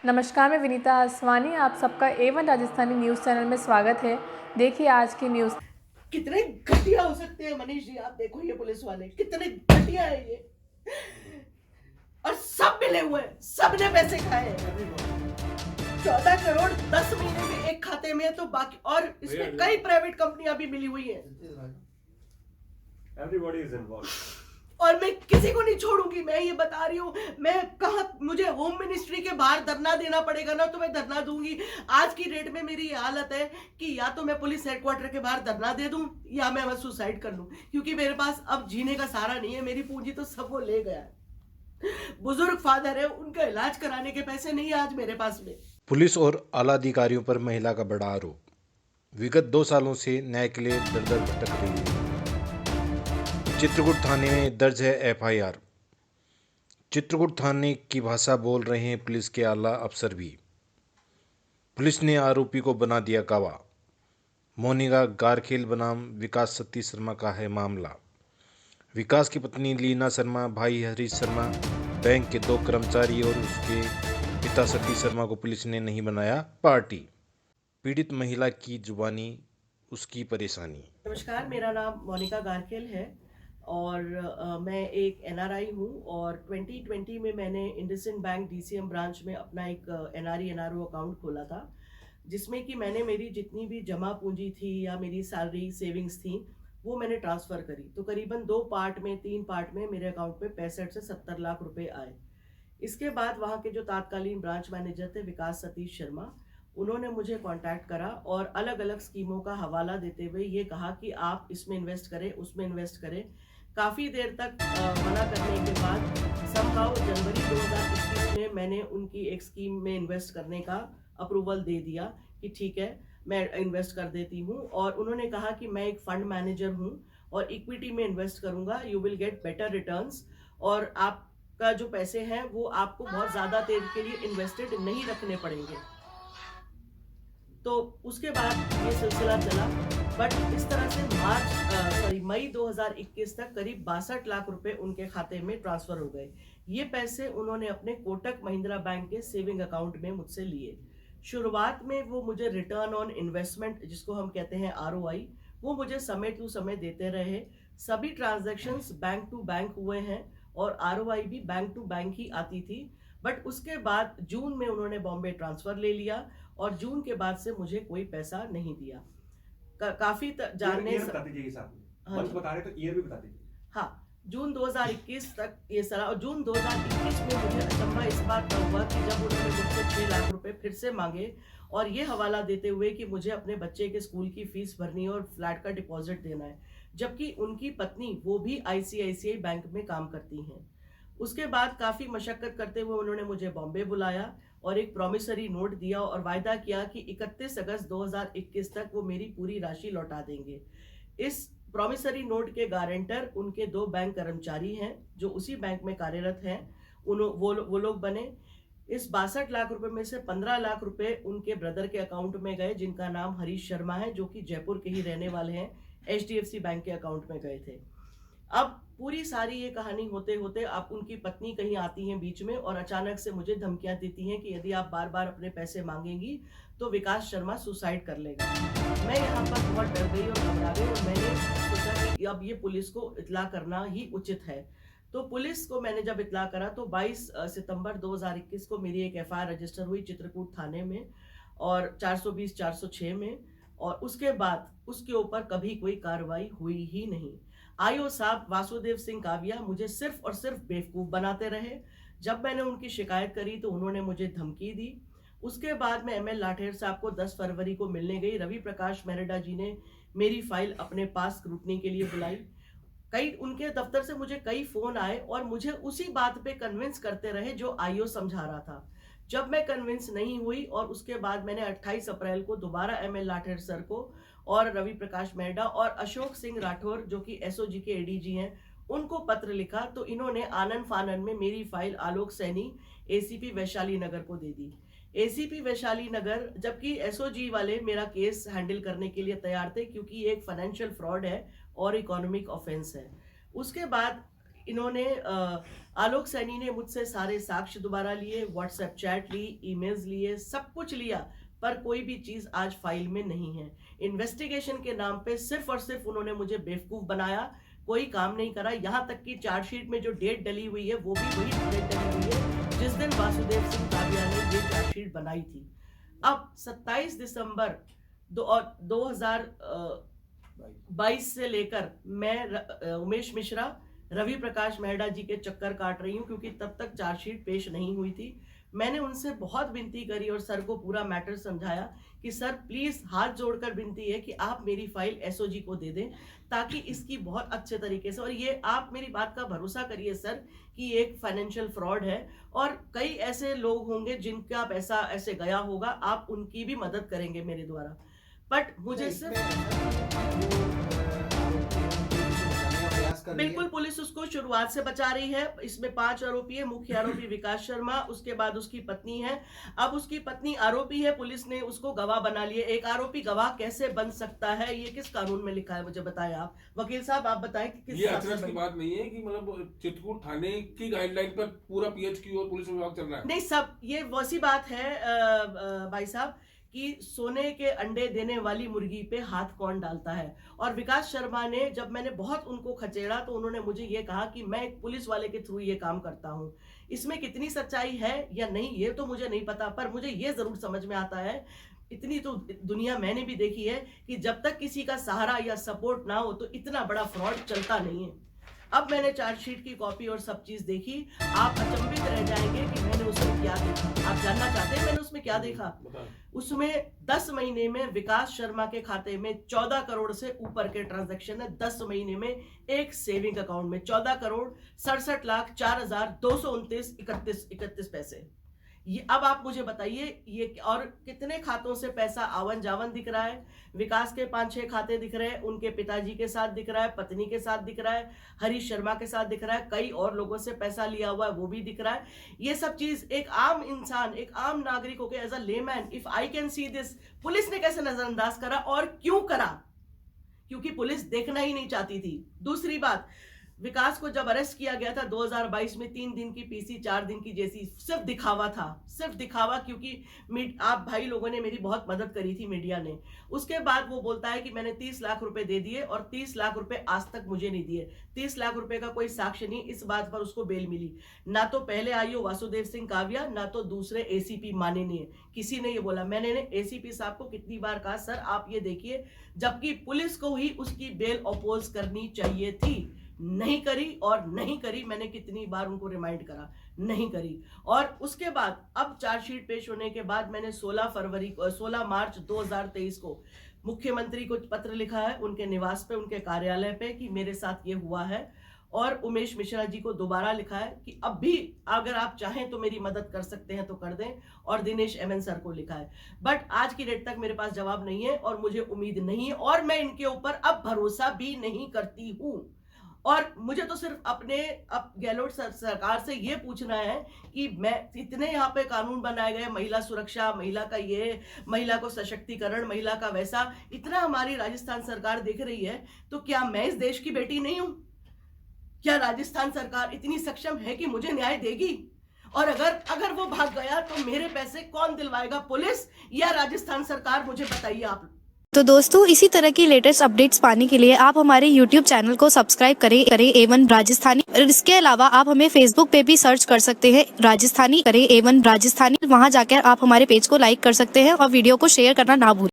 नमस्कार, मैं विनीता आसवानी। आप सबका A1 राजस्थानी न्यूज़ चैनल में स्वागत है। देखिए आज की न्यूज़। कितने घटिया हो सकते हैं मनीष जी। आप देखो ये पुलिस वाले कितने घटिया है ये, और सब मिले हुए हैं, सबने पैसे खाए हैं। 14 करोड़ 10 महीने में एक खाते में है, तो बाकी और इसमें कई प्राइवेट कंपनियां भी मिली हुई हैं। Everybody is involved. और मैं किसी को नहीं छोड़ूंगी, मैं ये बता रही हूँ। मैं कहा मुझे होम मिनिस्ट्री के बाहर धरना देना पड़ेगा ना, तो मैं धरना दूंगी। आज की डेट में मेरी ये हालत है कि या तो मैं पुलिस हेडक्वार्टर के बाहर धरना दे दूं या मैं बस सुसाइड कर लूं, क्योंकि मेरे पास अब जीने का सहारा नहीं है। मेरी पूंजी तो सब वो ले गया है। बुजुर्ग फादर है, उनका इलाज कराने के पैसे नहीं है आज मेरे पास में। पुलिस और आला अधिकारियों पर महिला का बड़ा आरोप। विगत 2 सालों से न्याय के लिए दर दर भटक रही है। चित्रकूट थाने में दर्ज है FIR। चित्रकूट थाने की भाषा बोल रहे हैं पुलिस के आला अफसर भी। पुलिस ने आरोपी को बना दिया गवाह। मोनिका गारखेल बनाम विकास सतीश शर्मा का है मामला। विकास की पत्नी लीना शर्मा, भाई हरीश शर्मा, बैंक के 2 कर्मचारी और उसके पिता सतीश शर्मा को पुलिस ने नहीं बनाया पार्टी। पीड़ित महिला की जुबानी, उसकी परेशानी। नमस्कार, मेरा नाम मोनिका गारखेल है और मैं एक NRI हूँ। और 2020 में मैंने इंडसइंड बैंक DCM ब्रांच में अपना एक NRO अकाउंट खोला था, जिसमें कि मैंने मेरी जितनी भी जमा पूंजी थी या मेरी सैलरी सेविंग्स थी वो मैंने ट्रांसफ़र करी। तो करीबन 3 पार्ट में मेरे अकाउंट में 65 से 70 लाख रुपए आए। इसके बाद वहाँ के जो तत्कालीन ब्रांच मैनेजर थे विकास सतीश शर्मा, उन्होंने मुझे कांटेक्ट करा और अलग अलग स्कीमों का हवाला देते हुए ये कहा कि आप इसमें इन्वेस्ट करें, उसमें इन्वेस्ट करें। काफ़ी देर तक मना करने के बाद समहाउ जनवरी 2021 में मैंने उनकी एक स्कीम में इन्वेस्ट करने का अप्रूवल दे दिया कि ठीक है मैं इन्वेस्ट कर देती हूँ। और उन्होंने कहा कि मैं एक फंड मैनेजर हूँ और इक्विटी में इन्वेस्ट करूँगा, you will get better returns, और आपका जो पैसे हैं वो आपको बहुत ज़्यादा देर के लिए इन्वेस्टेड नहीं रखने पड़ेंगे। तो उसके बाद ये सिलसिला चला, बट इस तरह से मई 2021 तक करीब 62 लाख रुपए उनके खाते में ट्रांसफर हो गए। ये पैसे उन्होंने अपने कोटक महिंद्रा बैंक के सेविंग अकाउंट में मुझसे लिए। शुरुआत में वो मुझे रिटर्न ऑन इन्वेस्टमेंट, जिसको हम कहते हैं ROI, वो मुझे समय टू समय देते रहे। सभी ट्रांजैक्शंस बैंक टू बैंक हुए हैं और ROI भी बैंक टू बैंक ही आती थी। बट उसके बाद जून में उन्होंने बॉम्बे ट्रांसफ़र ले लिया और जून के बाद से मुझे कोई पैसा नहीं दिया। काफ़ी जानने ईयर बता दीजिए साहब। हाँ मंथ जी। बता रहे तो ईयर भी बता दीजिए। हाँ, जून 2021 तक ये सारा। और जून 2021 में मुझे अचंभा इस बात का हुआ कि जब उन्होंने मुझसे 6 लाख रुपए फिर से मांगे और ये हवाला देते हुए कि मुझे अपने बच्चे के स्कूल की फीस भरनी है और फ्लैट का डिपॉजिट देना है, जबकि उनकी पत्नी वो भी ICICI बैंक में काम करती हैं। उसके बाद काफ़ी मशक्कत करते हुए उन्होंने मुझे बॉम्बे बुलाया और एक प्रॉमिसरी नोट दिया और वायदा किया कि 31 अगस्त 2021 तक वो मेरी पूरी राशि लौटा देंगे। इस प्रॉमिसरी नोट के गारंटर उनके 2 बैंक कर्मचारी हैं जो उसी बैंक में कार्यरत हैं। वो लोग बने। इस 62 लाख रुपए में से 15 लाख रुपए उनके ब्रदर के अकाउंट में गए, जिनका नाम हरीश शर्मा है, जो कि जयपुर के ही रहने वाले हैं। HDFC बैंक के अकाउंट में गए थे। अब पूरी सारी ये कहानी होते होते अब उनकी पत्नी कहीं आती हैं बीच में और अचानक से मुझे धमकियां देती हैं कि यदि आप बार बार अपने पैसे मांगेंगी तो विकास शर्मा सुसाइड कर लेगा। मैं यहाँ पर बहुत डर गई और घबरा गई और मैंने सोचा कि अब ये पुलिस को इत्तला करना ही उचित है। तो पुलिस को मैंने जब इत्तला करा तो 22 सितंबर 2021 को मेरी एक FIR रजिस्टर हुई चित्रकूट थाने में और 420-406 में। और उसके बाद उसके ऊपर कभी कोई कार्रवाई हुई ही नहीं। IO साहब वासुदेव सिंह काविया मुझे सिर्फ और सिर्फ बेवकूफ़ बनाते रहे। जब मैंने उनकी शिकायत करी तो उन्होंने मुझे धमकी दी। उसके बाद मैं ML लाठेर साहब को 10 फरवरी को मिलने गई। रवि प्रकाश मेहरडा जी ने मेरी फाइल अपने पास स्क्रूटनी के लिए बुलाई। कई उनके दफ्तर से मुझे कई फ़ोन आए और मुझे उसी बात पे कन्विंस करते रहे जो IO समझा रहा था। जब मैं कन्विंस नहीं हुई और उसके बाद मैंने 28 अप्रैल को दोबारा ML लाठेर सर को और रवि प्रकाश मेहरडा और अशोक सिंह राठौर, जो कि SOG के ADG हैं, उनको पत्र लिखा तो इन्होंने आनन फानन में मेरी फाइल आलोक सैनी ACP वैशाली नगर को दे दी। ACP वैशाली नगर, जबकि SOG वाले मेरा केस हैंडल करने के लिए तैयार थे क्योंकि ये एक फाइनेंशियल फ्रॉड है और इकोनॉमिक ऑफेंस है। उसके बाद इन्होंने आलोक सैनी ने मुझसे सारे साक्ष्य दोबारा लिए, व्हाट्सएप चैट ली, ईमेल्स लिए, सब कुछ लिया, पर कोई भी चीज आज फाइल में नहीं है। इन्वेस्टिगेशन के नाम पे सिर्फ और सिर्फ उन्होंने मुझे बेवकूफ बनाया, कोई काम नहीं करा। यहाँ तक कि चार्जशीट में जो डेट डली हुई है वो भी वही डेट डली हुई है जिस दिन वासुदेव सिंह काबिया ने ये चार्जशीट बनाई थी। अब 27 दिसंबर 2022 से लेकर मैं उमेश मिश्रा, रवि प्रकाश मेहड़ा जी के चक्कर काट रही हूँ, क्योंकि तब तक चार्जशीट पेश नहीं हुई थी। मैंने उनसे बहुत विनती करी और सर को पूरा मैटर समझाया कि सर प्लीज हाथ जोड़कर विनती है कि आप मेरी फाइल एसओजी को दे दें, ताकि इसकी बहुत अच्छे तरीके से, और ये आप मेरी बात का भरोसा करिए सर कि एक फाइनेंशियल फ्रॉड है और कई ऐसे लोग होंगे जिनका पैसा ऐसे गया होगा, आप उनकी भी मदद करेंगे मेरे द्वारा। बट मुझे सिर्फ बिल्कुल पुलिस उसको शुरुआत से बचा रही है। इसमें 5 आरोपी है। मुख्य आरोपी विकास शर्मा, उसके बाद उसकी पत्नी है। अब उसकी पत्नी आरोपी है, पुलिस ने उसको गवाह बना लिया। एक आरोपी गवाह कैसे बन सकता है, ये किस कानून में लिखा है मुझे बताएं आप। वकील साहब आप बताएं कि किस ये अचरज की बात नहीं है कि मतलब चित्रकूट थाने की गाइडलाइन पर पूरा पीएचक्यू और पुलिस विभाग चल रहा है। नहीं, सब ये वैसी बात है भाई साहब कि सोने के अंडे देने वाली मुर्गी पे हाथ कौन डालता है। और विकास शर्मा ने, जब मैंने बहुत उनको खचेड़ा तो उन्होंने मुझे ये कहा कि मैं एक पुलिस वाले के थ्रू ये काम करता हूँ। इसमें कितनी सच्चाई है या नहीं ये तो मुझे नहीं पता, पर मुझे ये जरूर समझ में आता है, इतनी तो दुनिया मैंने भी देखी है कि जब तक किसी का सहारा या सपोर्ट ना हो तो इतना बड़ा फ्रॉड चलता नहीं है। अब मैंने चार्जशीट की कॉपी और सब चीज देखी, आप अचंभित रह जाएंगे कि मैंने उसमें क्या देखा। आप जानना चाहते हैं मैंने उसमें क्या देखा? उसमें 10 महीने में विकास शर्मा के खाते में 14 करोड़ से ऊपर के ट्रांजैक्शन है। 10 महीने में एक सेविंग अकाउंट में 14 करोड़ 67,04,229.31 पैसे। ये अब आप मुझे बताइए ये, और कितने खातों से पैसा आवन जावन दिख रहा है। विकास के 5-6 खाते दिख रहे हैं, उनके पिताजी के साथ दिख रहा है, पत्नी के साथ दिख रहा है, हरीश शर्मा के साथ दिख रहा है, कई और लोगों से पैसा लिया हुआ है वो भी दिख रहा है। ये सब चीज एक आम इंसान, एक आम नागरिक होकर as a layman if I can see this, police ने कैसे नजरअंदाज करा और क्यों करा? क्योंकि पुलिस देखना ही नहीं चाहती थी। दूसरी बात, विकास को जब अरेस्ट किया गया था 2022 में 3 दिन की पीसी 4 दिन की जेसी, सिर्फ दिखावा था, सिर्फ दिखावा, क्योंकि आप भाई लोगों ने मेरी बहुत मदद करी थी, मीडिया ने। उसके बाद वो बोलता है कि मैंने 30 लाख रुपए दे दिए और 30 लाख रुपए आज तक मुझे नहीं दिए। 30 लाख रुपए का कोई साक्ष्य नहीं, इस बात पर उसको बेल मिली। ना तो पहले आईओ वासुदेव सिंह काविया, ना तो दूसरे एसीपी माननीय किसी ने ये बोला। मैंने एसीपी साहब को कितनी बार कहा सर आप ये देखिए, जबकि पुलिस को ही उसकी बेल अपोज करनी चाहिए थी, नहीं करी और नहीं करी। मैंने कितनी बार उनको रिमाइंड करा, नहीं करी। और उसके बाद अब चार्जशीट पेश होने के बाद मैंने 16 मार्च 2023 को मुख्यमंत्री को पत्र लिखा है, उनके निवास पे, उनके कार्यालय पे, कि मेरे साथ ये हुआ है। और उमेश मिश्रा जी को दोबारा लिखा है कि अब भी अगर आप चाहें तो मेरी मदद कर सकते हैं तो कर दें। और दिनेश एमएन सर को लिखा है। बट आज की डेट तक मेरे पास जवाब नहीं है और मुझे उम्मीद नहीं है और मैं इनके ऊपर अब भरोसा भी नहीं करती हूँ। और मुझे तो सिर्फ अपने गहलोत सरकार से ये पूछना है कि मैं, इतने यहाँ पे कानून बनाए गए, महिला सुरक्षा, महिला का ये, महिला को सशक्तिकरण, महिला का वैसा, इतना हमारी राजस्थान सरकार देख रही है, तो क्या मैं इस देश की बेटी नहीं हूं? क्या राजस्थान सरकार इतनी सक्षम है कि मुझे न्याय देगी? और अगर वो भाग गया तो मेरे पैसे कौन दिलवाएगा, पुलिस या राजस्थान सरकार? मुझे बताइए आप। तो दोस्तों, इसी तरह की लेटेस्ट अपडेट्स पाने के लिए आप हमारे YouTube चैनल को सब्सक्राइब करें A1 राजस्थानी। और इसके अलावा आप हमें Facebook पे भी सर्च कर सकते हैं, राजस्थानी करें A1 राजस्थानी। वहां जाकर आप हमारे पेज को लाइक कर सकते हैं और वीडियो को शेयर करना ना भूलें।